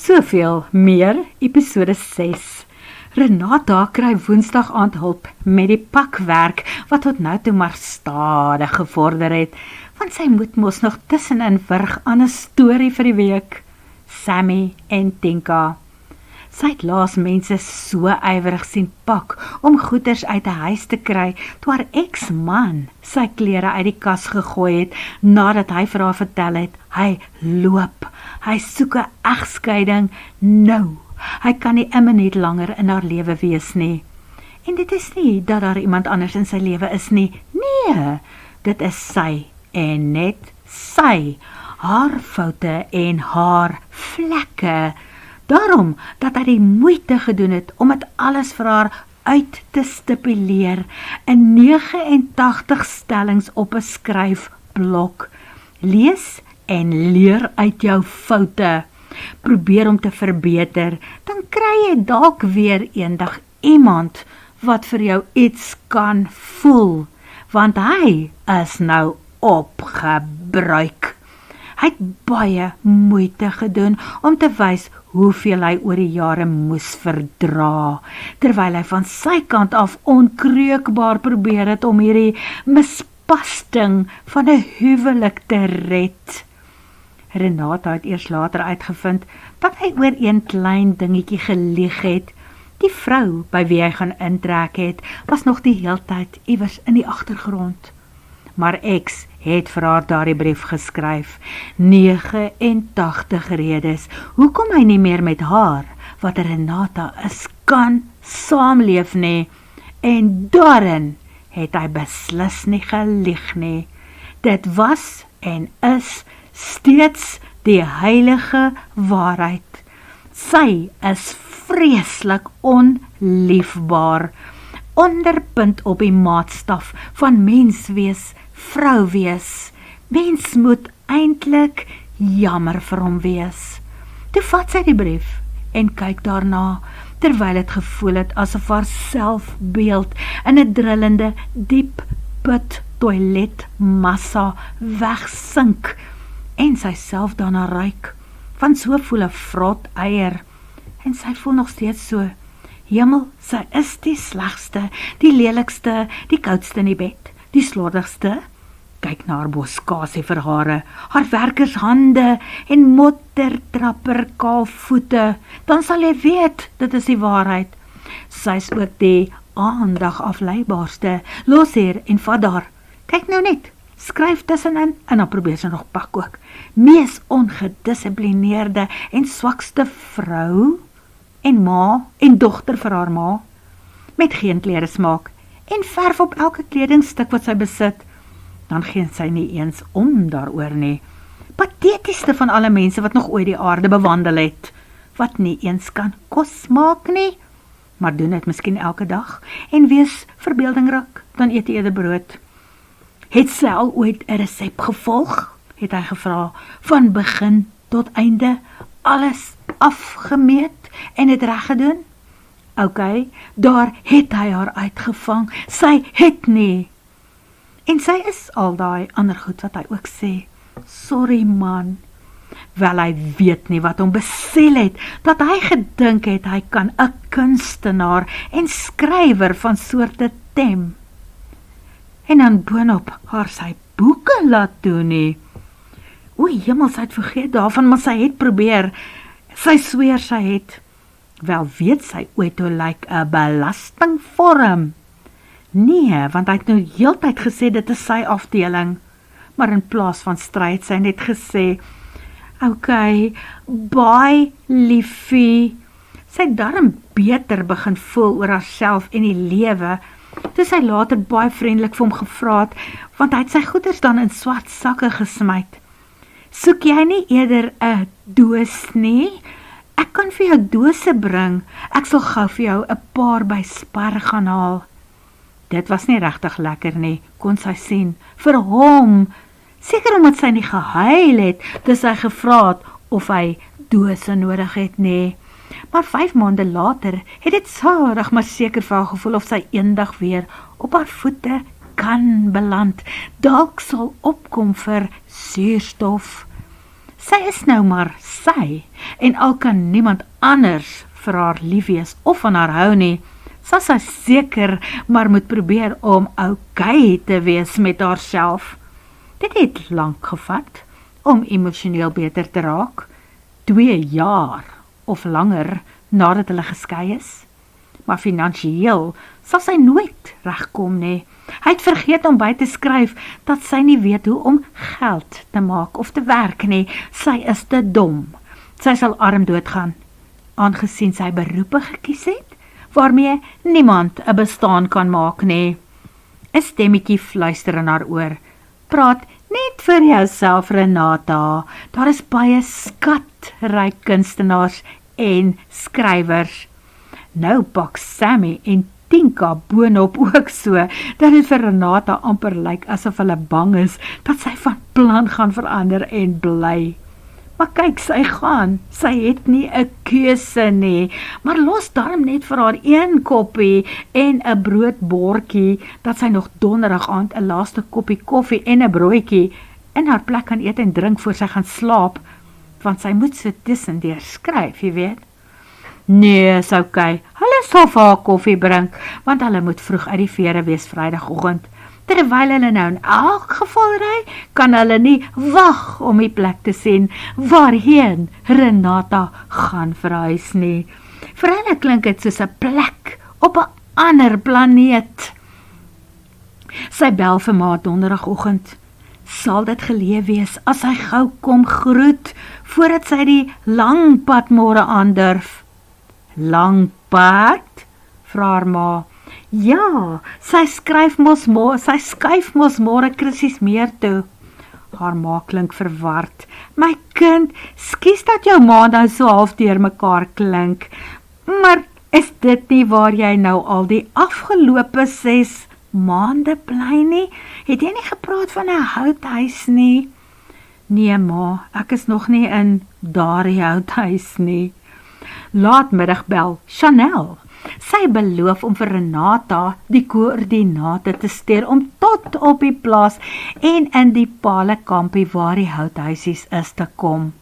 Soveel meer, episode 6. Renata kry Woensdag aand hulp met die pakwerk wat tot nou toe maar stadig gevorder het, want sy moet mos nog tussenin wurg aan 'n storie vir die week. Sammy en Tinka. Sy het laas mense so ywerig sien pak om goeders uit 'n huis te kry, toe haar ex-man sy klere uit die kas gegooi het, nadat hy vir haar vertel het, hy loop, hy soek 'n egskeiding nou. Hy kan nie 'n minuut langer in haar lewe wees nie. En dit is nie dat daar iemand anders in sy lewe is nie. Nee, dit is sy en net sy. Haar foute en haar vlekke. Daarom dat hy die moeite gedoen het om dit alles vir haar uit te stipuleer in 89 stellings op 'n skryfblok. Lees en leer uit jou foute. Probeer om te verbeter, dan kry jy dalk weer eendag iemand wat vir jou iets kan voel, want hy is nou opgebruik. Hy het baie moeite gedoen om te wys hoeveel hy oor die jare moes verdra, terwyl hy van sy kant af onkreukbaar probeer het om hierdie mispasting van 'n huwelik te red. Renata het eers later uitgevind dat hy oor een klein dingetjie gelieg het. Die vrou by wie hy gaan intrek het, was nog die heeltyd iewers in die agtergrond. Maar ex het vir haar daardie brief geskryf, 89 redes, hoekom hy nie meer met haar, wat Renata is, kan saamleef nie, en daarin het hy beslis nie gelieg nie. Dit was en is steeds die heilige waarheid. Sy is vreeslik onliefbaar, onderpunt op die maatstaf van mens wees, vrou wees. Mens moet eintlik jammer vir hom wees. Toe vat sy die brief en kyk daarna, terwyl het gevoel het asof haar selfbeeld in 'n drillende diep put toiletmassa wegsink en sy self daarna ruik, van so voel 'n vrot eier, en sy voel nog steeds so, hemel, sy is die slegste, die lelikste, die koudste in die bed, die slordigste. Kyk na haar boskasie vir hare, haar werkershande en mottertrapper kaal voete, dan sal jy weet, dit is die waarheid. Sy is ook die aandag afleibaarste, los hier en vat daar. Kyk nou net, skryf tussenin en dan probeer sy nog pak ook. Mees ongedissiplineerde en swakste vrou en ma en dogter vir haar ma, met geen klere smaak en verf op elke kledingstuk wat sy besit. Dan geen sy nie eens om daaroor nie. Pathetieste van alle mense wat nog ooit die aarde bewandel het, wat nie eens kan kos maak nie, maar doen dit miskien elke dag, en wees verbeeldingryk, dan eet jy eerder brood. Het sy al ooit 'n resep gevolg? Het hy gevra, van begin tot einde, alles afgemeet en het reg gedoen? Ok, daar het hy haar uitgevang, sy het nie. En sy is al daai ander goed wat hy ook sê, sorry man, wel hy weet nie wat hom besiel het, dat hy gedink het hy kan 'n kunstenaar en skrywer van soorte tem. En dan boonop haar sy boeke laat doen nie. O hemel, sy het vergeet daarvan, maar sy het probeer, sy sweer sy het. Wel weet sy ooit hoe lyk 'n belastingvorm? Nee, want hy het nou heeltyd gesê dit is sy afdeling, maar in plaas van stryd sy net gesê, ok, bye liefie. Sy het darm beter begin voel oor haarself en die lewe, toe sy later baie vriendelik vir hom gevra het, want hy het sy goeders dan in swart sakke gesmyt. Soek jy nie eerder 'n doos nie? Ek kan vir jou dose bring, ek sal gou vir jou 'n paar by Spar gaan haal. Dit was nie regtig lekker nie, kon sy sien, vir hom, seker omdat sy nie gehuil het, toe sy gevra het of hy dose nodig het nie. Maar 5 maande later het dit sadig maar seker vir haar gevoel of sy eendag weer op haar voete kan beland, dalk sal opkom vir suurstof. Sy is nou maar sy, en al kan niemand anders vir haar lief wees of van haar hou nie, sal sy seker maar moet probeer om okay te wees met haarself. Dit het lank gevat om emosioneel beter te raak, 2 jaar of langer nadat hulle geskei is. Maar finansiëel sal sy nooit regkom nie. Hy het vergeet om by te skryf dat sy nie weet hoe om geld te maak of te werk nie. Sy is te dom. Sy sal arm doodgaan, aangesien sy beroepe gekies het, waarmee niemand 'n bestaan kan maak nie. 'n Stemmetjie fluister in haar oor. Praat net vir jouself, Renata. Daar is baie skatryk kunstenaars en skrywers. Nou pak Sammy en Tinka boonop ook so, dat dit vir Renata amper lyk asof hulle bang is, dat sy van plan gaan verander en bly. Maar kyk, sy het nie 'n keuse nie, maar los darm net vir haar 1 koppie en 'n broodbordjie, dat sy nog donderdag aand 'n laaste koppie koffie en 'n broodjie in haar plek kan eet en drink voor sy gaan slaap, want sy moet so tussendeur skryf, jy weet. Nee, is okay, hulle sal vir haar koffie bring, want hulle moet vroeg uit die vere wees Vrydagoggend. Terwyl hulle nou in elk geval ry, kan hulle nie wag om die plek te sien waarheen Renata gaan verhuis nie. Vir hulle klink dit soos 'n plek op 'n ander planeet. Sy bel vir ma donderdagoggend. Sal dit geleë wees as sy gou kom groet, voordat sy die lang pad môre aandurf? Lang pad? Vra haar ma. Ja, sy skuif mos môre Krissies meer toe. Haar ma klink verward. My kind, skus dat jou ma nou so half deur mekaar klink, maar is dit nie waar jy nou al die afgelope 6 maande bly nie? Het jy nie gepraat van 'n houthuis nie? Nee ma, ek is nog nie in daardie houthuis nie. Laatmiddag bel Chanel. Sy beloof om vir Renata die koördinate te stuur om tot op die plaas en in die Palekampie waar die houthuisies is te kom.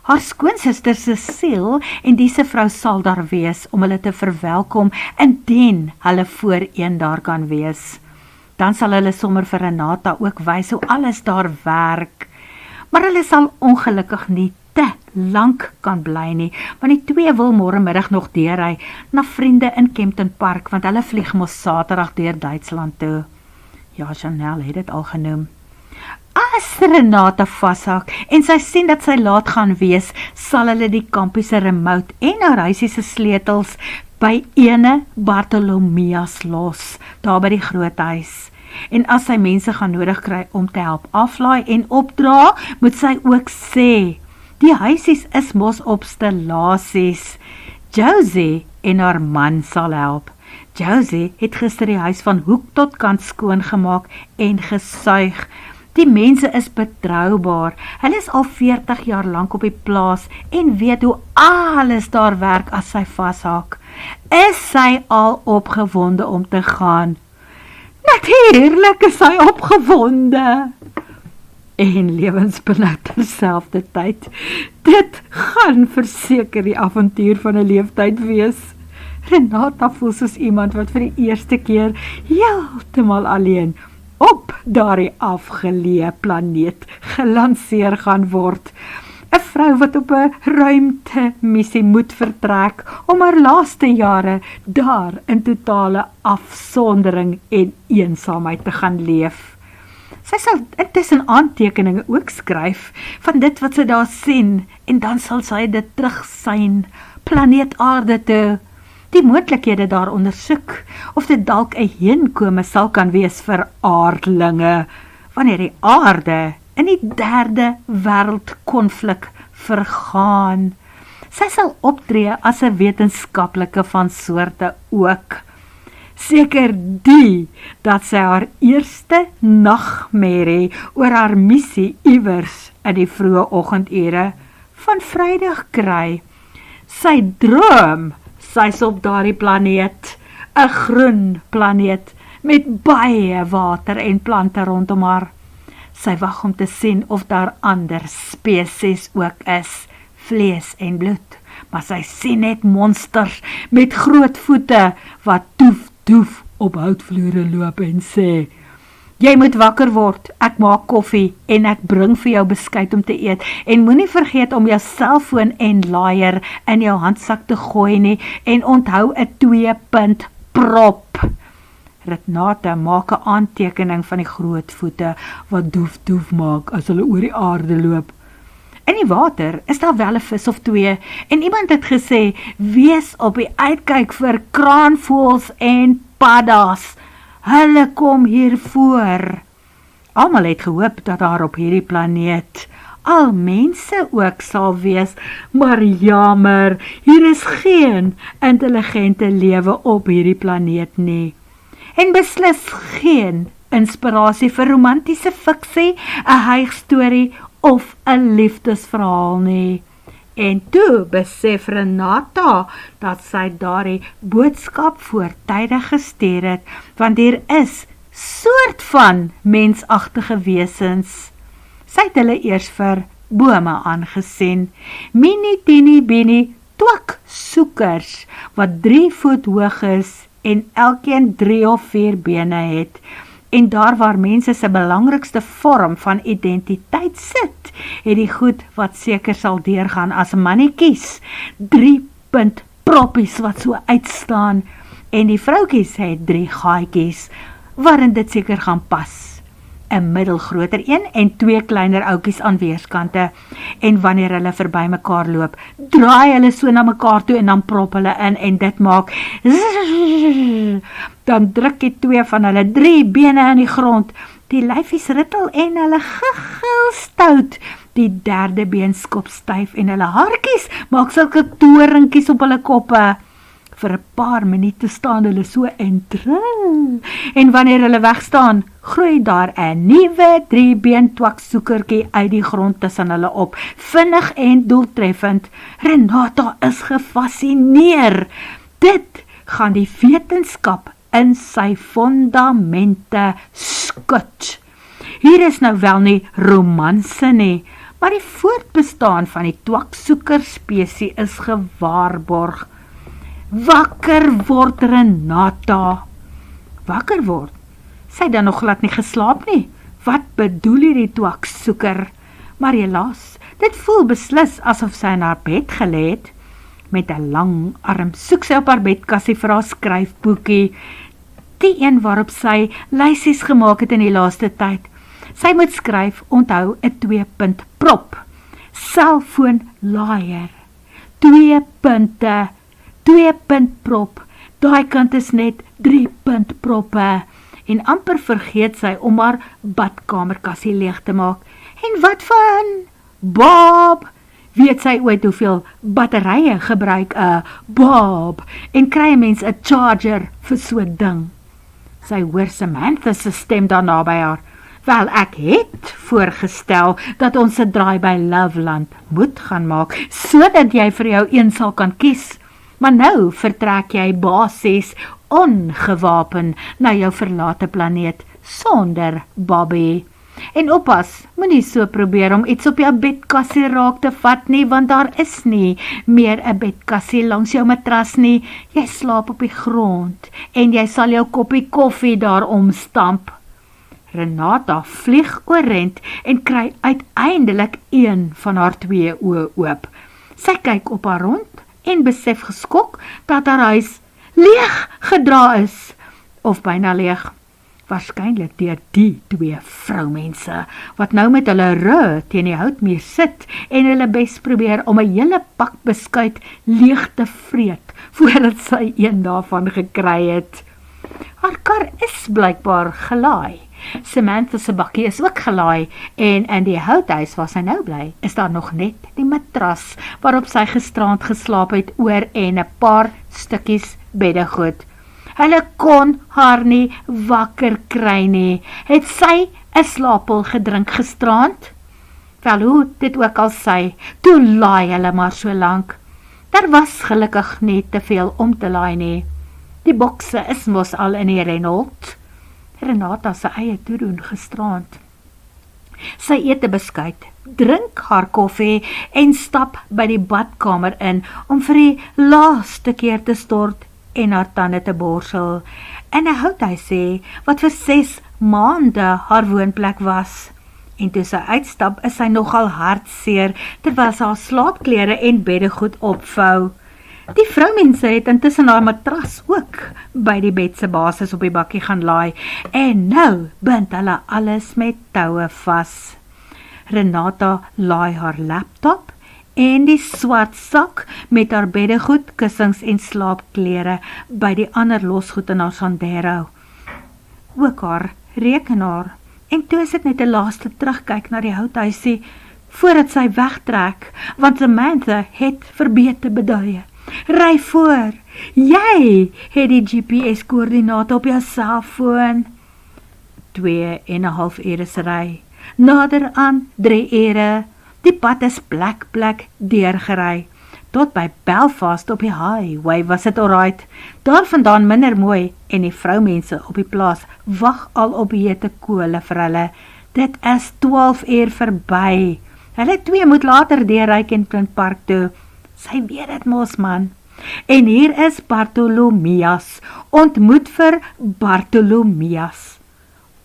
Haar skoonsister Cecile en die se vrou sal daar wees om hulle te verwelkom indien hulle voorheen daar kan wees. Dan sal hulle sommer vir Renata ook wys hoe alles daar werk. Maar hulle sal ongelukkig nie te lank kan bly nie, want die 2 wil môremiddag nog deurry na vriende in Kempton Park, want hulle vlieg mos Saterdag deur Duitsland toe. Ja, Chanel het dit al genoem. As Renata vashak en sy sien dat sy laat gaan wees, sal hulle die kampie se remote en haar huisie se sleutels by ene Bartholomeus los, daar by die groot huis. En as sy mense gaan nodig kry om te help aflaai en opdra, moet sy ook sê, die huisies is mos op stellasies. Josie en haar man sal help. Josie het gister die huis van hoek tot kant skoongemaak en gesuig. Die mense is betroubaar. Hulle is al 40 jaar lank op die plaas en weet hoe alles daar werk as sy vashak. Is sy al opgewonde om te gaan? Natuurlijk is sy opgewonde. En lewensbenoud terselfdertyd. Dit gaan verseker die avontuur van 'n leeftyd wees. Renata voel soos iemand wat vir die eerste keer heeltemal alleen op daardie afgeleë planeet gelanseer gaan word. 'n Vrou wat op 'n ruimtemissie moet vertrek om haar laaste jare daar in totale afsondering en eensaamheid te gaan leef. Sy sal intussen aantekeninge ook skryf van dit wat sy daar sien, en dan sal sy dit terugsyn planeet Aarde toe, die moontlikhede daar ondersoek, of dit dalk 'n heenkome sal kan wees vir aardlinge, wanneer die aarde in die 3de wêreldkonflik vergaan. Sy sal optree as 'n wetenskaplike van soorte ook. Seker die, dat sy haar eerste nagmerrie oor haar missie iewers in die vroeë oggendure van Vrydag kry. Sy droom, sy's op daardie planeet, 'n groen planeet met baie water en plante rondom haar. Sy wag om te sien of daar ander spesies ook is, vlees en bloed. Maar sy sien net monsters met groot voete wat toef op houtvloere loop en sê, jy moet wakker word, ek maak koffie en ek bring vir jou beskuit om te eet en moenie vergeet om jou selfoon en laaier in jou handsak te gooi nie en onthou 'n 2-punt prop. Renata maak 'n aantekening van die groot voete wat doef maak as hulle oor die aarde loop. In die water is daar wel 'n vis of 2 en iemand het gesê, wees op die uitkyk vir kraanvoëls en paddas. Hulle kom hier voor. Almal het gehoop dat daar op hierdie planeet al mense ook sal wees, maar jammer, hier is geen intelligente lewe op hierdie planeet nie. En beslis geen inspirasie vir romantiese fiksie, 'n hygstorie of 'n liefdesverhaal nie. En toe besef Renata dat sy daardie boodskap voortydig gestuur het, want hier is soort van mensagtige wesens. Sy het hulle eers vir bome aangesien, mini tini bini twak soekers, wat 3 voet hoog is en elkeen 3 of 4 bene het. En daar waar mense se belangrikste vorm van identiteit sit, het die goed wat seker sal deurgaan as mannetjies, 3-punt proppies wat so uitstaan, en die vroutjies het 3 gaatjies, waarin dit seker gaan pas. 'n middelgroter een en 2 kleiner ouetjies aan weerskante, en wanneer hulle verby mekaar loop, draai hulle so na mekaar toe en dan prop hulle in, en dit maak zzzz, dan druk die 2 van hulle 3 bene in die grond, die lyfies rittel en hulle gegil stout, die 3de been skop styf en hulle haartjies maak sulke toringkies op hulle koppe. Vir 'n paar minute staan hulle so en trill, en wanneer hulle wegstaan, groei daar 'n nuwe 3-been twaksoekertjie uit die grond tussen hulle op, vinnig en doeltreffend. Renata is gefassineer. Dit gaan die wetenskap in sy fondamente skud. Hier is nou wel nie romanse nie, maar die voortbestaan van die twaksoekerspesie is gewaarborg. Wakker word Renata. Wakker word? Sy het dan nog glad nie geslaap nie. Wat bedoel hierdie twaksoeker? Maar helaas, dit voel beslis asof sy in haar bed gelê het. Met 'n lang arm soek sy op haar bedkassie vir haar skryfboekie, die een waarop sy lysies gemaak het in die laaste tyd. Sy moet skryf, onthou 'n 2-punt prop. Selfoon laaier. 2 punte. 2-punt prop, daai kant is net 3-punt proppe, en amper vergeet sy om haar badkamerkassie leeg te maak. En wat van Bob? Weet sy ooit hoeveel batterye gebruik 'n Bob, en kry 'n mens 'n charger vir so 'n ding? Sy hoor Samantha se stem daar naby haar. Wel, ek het voorgestel dat ons 'n draai by Loveland moet gaan maak, sodat jy vir jou een sal kan kies. Maar nou vertrek jy basies ongewapen na jou verlate planeet, sonder Bobby. En oppas, moenie so probeer om iets op jou bedkassie raak te vat nie, want daar is nie meer 'n bedkassie langs jou matras nie. Jy slaap op die grond, en jy sal jou koppie koffie daar omstamp. Renata vlieg oorent en kry uiteindelik een van haar 2 oë oop. Sy kyk op haar rond, en besef geskok dat haar huis leeg gedra is, of byna leeg, waarskynlik deur die 2 vroumense, wat nou met hulle rug teen die houtmuur sit, en hulle bes probeer om 'n hele pak beskuit leeg te vreet, voordat sy een daarvan gekry het. Haar kar is blykbaar gelaai. Samantha se bakkie is ook gelaai, en in die houthuis waar sy nou bly, is daar nog net die matras waarop sy gisterand geslaap het oor en 'n paar stukkies beddegoed. Hulle kon haar nie wakker kry nie. Het sy 'n slaappil gedrink gisterand? Wel, hoe dit ook al sy, toe laai hulle maar so lank. Daar was gelukkig nie te veel om te laai nie. Die bokse is mos al in die Renault. Renata se eie toedoen gisterand. Sy eet 'n beskuit, drink haar koffie en stap by die badkamer in om vir die laaste keer te stort en haar tande te borsel. In 'n houthuisie wat vir 6 maande haar woonplek was. En toe sy uitstap, is sy nogal hartseer terwyl sy haar slaapklere en beddegoed opvou. Die vroumense het intussen haar matras ook by die bed se basis op die bakkie gaan laai en nou bind hulle alles met toue vas. Renata laai haar laptop en die swart sak met haar beddegoed, kussings en slaapklere by die ander losgoed in haar Sandero. Ook haar rekenaar. En toe is dit net 'n laaste terugkyk na die houthuisie voordat sy wegtrek, want Samantha het verbeet te beduie. Ry voor, jy het die GPS-koördinate op jou selfoon. 2,5 ure se ry, nader aan 3 ure, die pad is plek deurgery. Tot by Belfast op die highway was dit alright, daar vandaan minder mooi en die vroumense op die plaas wag al op hete kole vir hulle. Dit is 12 uur verby. Hulle twee moet later deurry Kentland Park toe. Sy weet dit mos man. En hier is Bartolomeus, ontmoet vir Bartolomeus.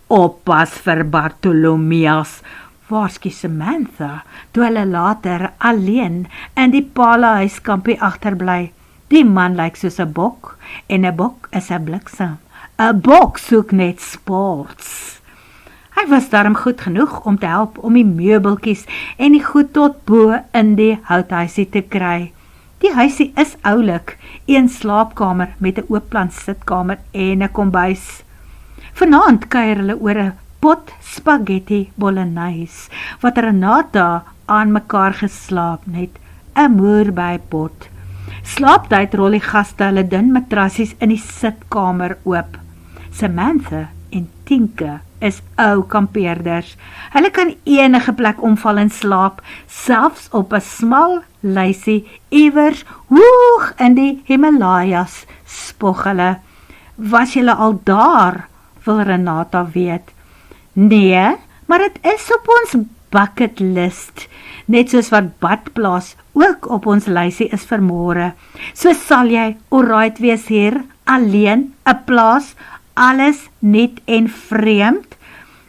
Oppas vir Bartolomeus, waarsku Samantha, toe hulle later alleen in die Palahuiskampie agterbly. Die man lyk soos 'n bok, en 'n bok is 'n bliksem. 'n Bok soek net sports. Hy was daarom goed genoeg om te help om die meubeltjies en die goed tot bo in die houthuisie te kry. Die huisie is oulik, 1 slaapkamer met 'n oopplan sitkamer en 'n kombuis. Vanaand kuier hulle oor 'n pot spaghetti bolognese, wat Renata aan mekaar geslaap net, 'n moerbei-pot. Slaaptyd rol die gaste hulle dun matrassies in die sitkamer oop. Samantha en Tinke is ou kampeerders. Hulle kan enige plek omval en slaap, selfs op 'n smal lysie iewers hoog in die Himalajas, spog hulle. Was julle al daar, wil Renata weet. Nee, maar dit is op ons bucket list, net soos wat badplaas ook op ons lysie is vir môre. So sal jy alright wees hier, alleen, 'n plaas, alles nuut en vreemd,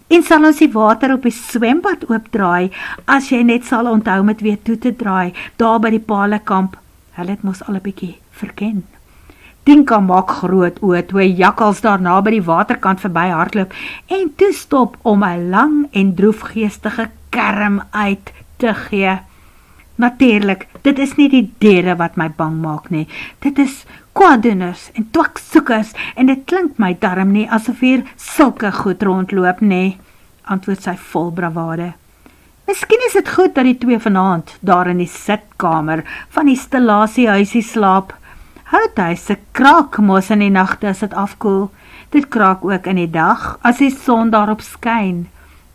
en sal ons die water op die swembad oopdraai, as jy net sal onthou met weer toe te draai, daar by die Palekamp. Hulle het mos al 'n bietjie verken. Tinka maak groot oë toe 'n jakkals daarna by die waterkant verby hardloop en toe stop om 'n lang en droefgeestige kerm uit te gee. Natuurlik, dit is nie die diere wat my bang maak nie. Dit is kwaadoeners en twaksoekers en dit klink my darm nie asof hier sulke goed rondloop nie, antwoord sy vol bravade. Miskien is dit goed dat die twee vanaand daar in die sitkamer van die stillasiehuisie slaap. Houthuise kraak mos in die nagte as dit afkoel. Dit kraak ook in die dag as die son daarop skyn.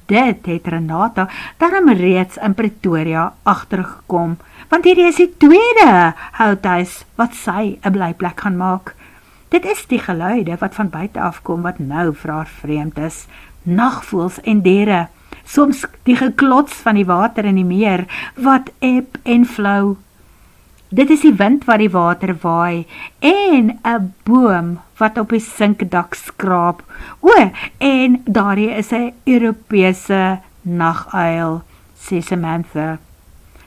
Dit het Renata daarom reeds in Pretoria agtergekom, want hierdie is die tweede houthuis wat sy 'n blyplek gaan maak. Dit is die geluide wat van buite afkom wat nou vir haar vreemd is. Nagvoëls en diere, soms die geklots van die water in die meer wat eb en flou. Dit is die wind wat die water waai en 'n boom wat op die sinkdak skraap. En daardie is 'n Europese naguil, sê Samantha.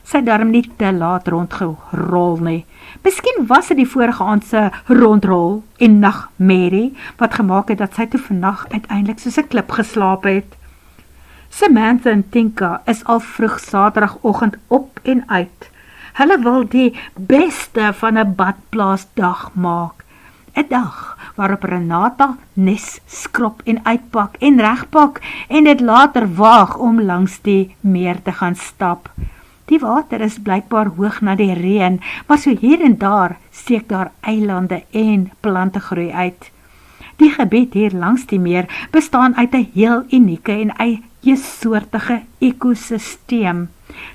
Sy darm nie te laat rondgerol nie. Miskien was dit die vorige aand se rondrol en nagmerrie wat gemaak het dat sy toe vannag uiteindelik soos 'n klip geslaap het. Samantha en Tinka is al vroeg Saterdagoggend op en uit. Hulle wil die beste van 'n badplaasdag maak. 'n Dag waarop Renata nes skrop en uitpak en regpak en dit later waag om langs die meer te gaan stap. Die water is blykbaar hoog na die reën, maar so hier en daar steek daar eilande en plante groei uit. Die gebied hier langs die meer bestaan uit 'n heel unieke en eiesoortige ekosisteem.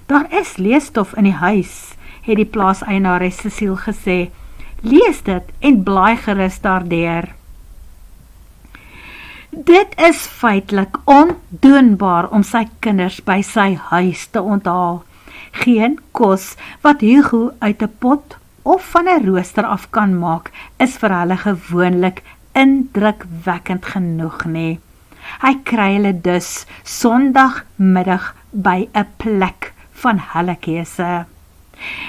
Daar is leesstof in die huis, het die plaaseienares Cecile gesê. Lees dit en blaai gerus daardeur. Dit is feitelik ondoenbaar om sy kinders by sy huis te onthaal. Geen kos wat Hugo uit 'n pot of van 'n rooster af kan maak, is vir hulle gewoonlik indrukwekkend genoeg nie. Hy kry hulle dus Sondagmiddag by 'n plek van hulle keuse.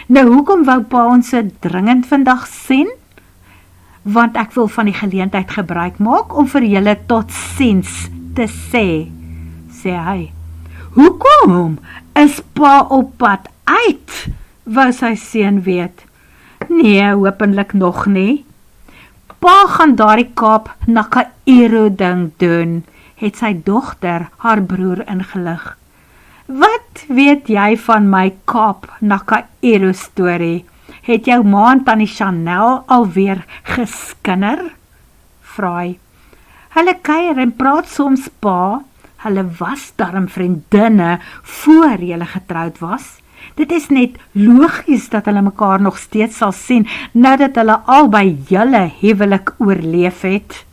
Nou, hoekom wou pa ons so dringend vandag sien? Want ek wil van die geleentheid gebruik maak om vir julle tot siens te sê, sê hy. Hoekom is pa op pad uit, wou sy seun weet. Nee, hopelik nog nie. Pa gaan daardie Kaap na Kaïro ding doen, het sy dogter haar broer ingelig. Wat weet jy van my Kaap na Kaïro storie? Het jou ma en tannie Chanel alweer geskinder? Vra hy. Hulle kuier en praat soms pa, hulle was darm vriendinne voor julle getroud was. Dit is net logies dat hulle mekaar nog steeds sal sien, nadat hulle albei julle huwelik oorleef het.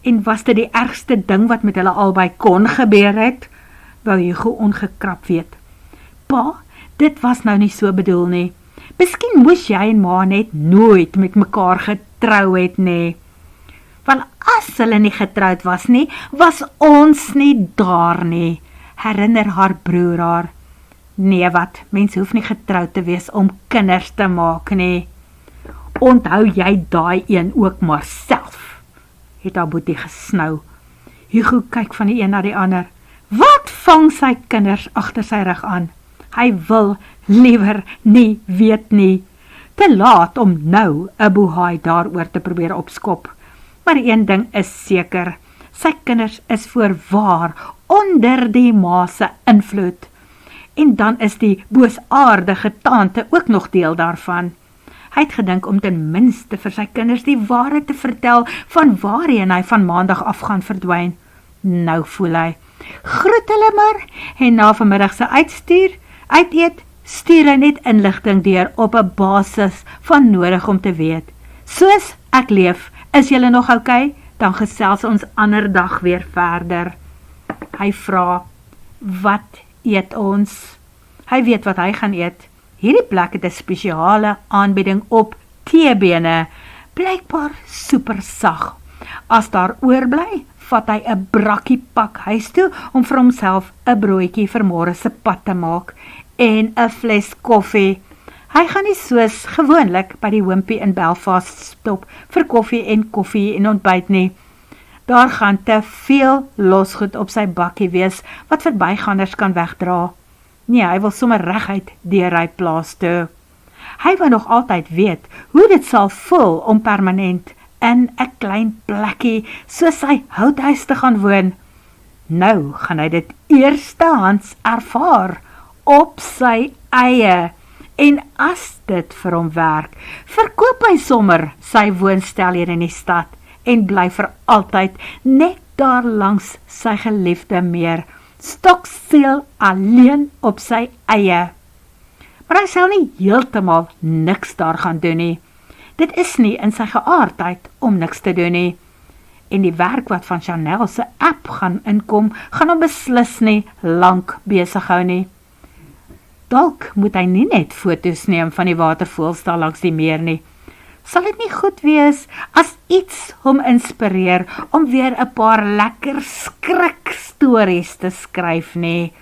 En was dit die ergste ding wat met hulle albei kon gebeur het? Wou Hugo ongekrap weet. Pa, dit was nou nie so bedoel nie. Miskien moes jy en ma net nooit met mekaar getrou het nie. Want as hulle nie getroud was nie, was ons nie daar nie, herinner haar broer haar. Nee wat, mens hoef nie getroud te wees om kinders te maak nie. Onthou jy daai een ook maar self, het haar boetie gesnou. Hugo kyk van die een na die ander. Wat vang sy kinders agter sy rug aan? Hy wil liewer nie weet nie. Te laat om nou 'n boehaai daaroor te probeer opskop. Maar een ding is seker, sy kinders is voorwaar onder die ma se invloed. En dan is die boosaardige tante ook nog deel daarvan. Hy het gedink om ten minste vir sy kinders die waarheid te vertel van waarheen hy van maandag af gaan verdwyn. Nou voel hy, groet hulle maar, en na vanmiddag se uiteet, stuur hy net inligting deur op 'n basis van nodig om te weet. Soos ek leef, is julle nog oukei? Dan gesels ons ander dag weer verder. Hy vra, wat eet ons? Hy weet wat hy gaan eet. Hierdie plek het 'n spesiale aanbieding op teebene, blykbaar super sag. As daar oorbly, vat hy 'n brakkie pak huis toe om vir homself 'n broodjie vir môre se pad te maak en 'n fles koffie. Hy gaan nie soos gewoonlik by die Wimpy in Belfast stop vir koffie en ontbyt nie. Daar gaan te veel losgoed op sy bakkie wees wat verbygangers kan wegdra. Nee, hy wil sommer reguit deur hy plaas toe. Hy wil nog altyd weet hoe dit sal voel om permanent in 'n klein plekkie soos sy houthuis te gaan woon. Nou gaan hy dit eerstehands ervaar op sy eie. En as dit vir hom werk, verkoop hy sommer sy woonstel hier in die stad en bly vir altyd net daar langs sy geliefde meer, stokstil alleen op sy eie. Maar hy sal nie heeltemal niks daar gaan doen nie. Dit is nie in sy geaardheid om niks te doen nie. En die werk wat van Chanel se app gaan inkom, gaan hom beslis nie lank besig hou nie. Dalk moet hy nie net foto's neem van die watervoëls daar langs die meer nie. Sal dit nie goed wees as iets hom inspireer om weer 'n paar lekker skrikstories te skryf nie?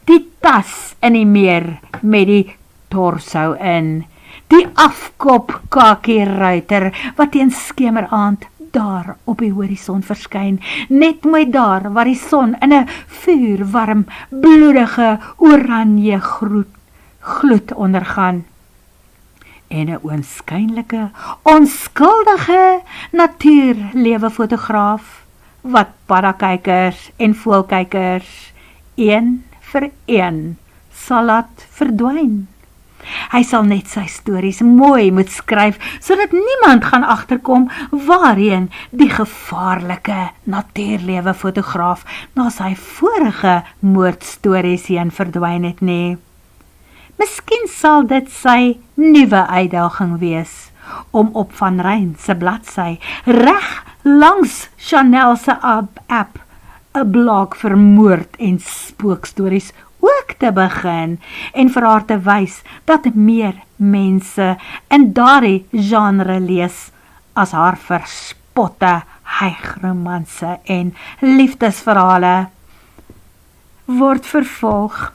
Die tas in die meer met die torso in, die afkop kakieruiter wat teen skemeraand daar op die horison verskyn, net mooi daar waar die son in 'n vuurwarm, bloedige, oranje gloed ondergaan. En 'n oënskynlike, onskuldige natuurlewe fotograaf, wat paddakykers en voëlkykers een vir een sal laat verdwyn. Hy sal net sy stories mooi moet skryf, sodat niemand gaan agterkom waarheen die gevaarlike natuurlewe fotograaf na sy vorige moordstories heen verdwyn het nie. Miskien sal dit sy nuwe uitdaging wees, om op Van Ryn se bladsy reg langs Chanel se app 'n blog vir moord en spookstories ook te begin en vir haar te wys dat meer mense in daardie genre lees as haar verspotte hygromanse en liefdesverhale. Word vervolg.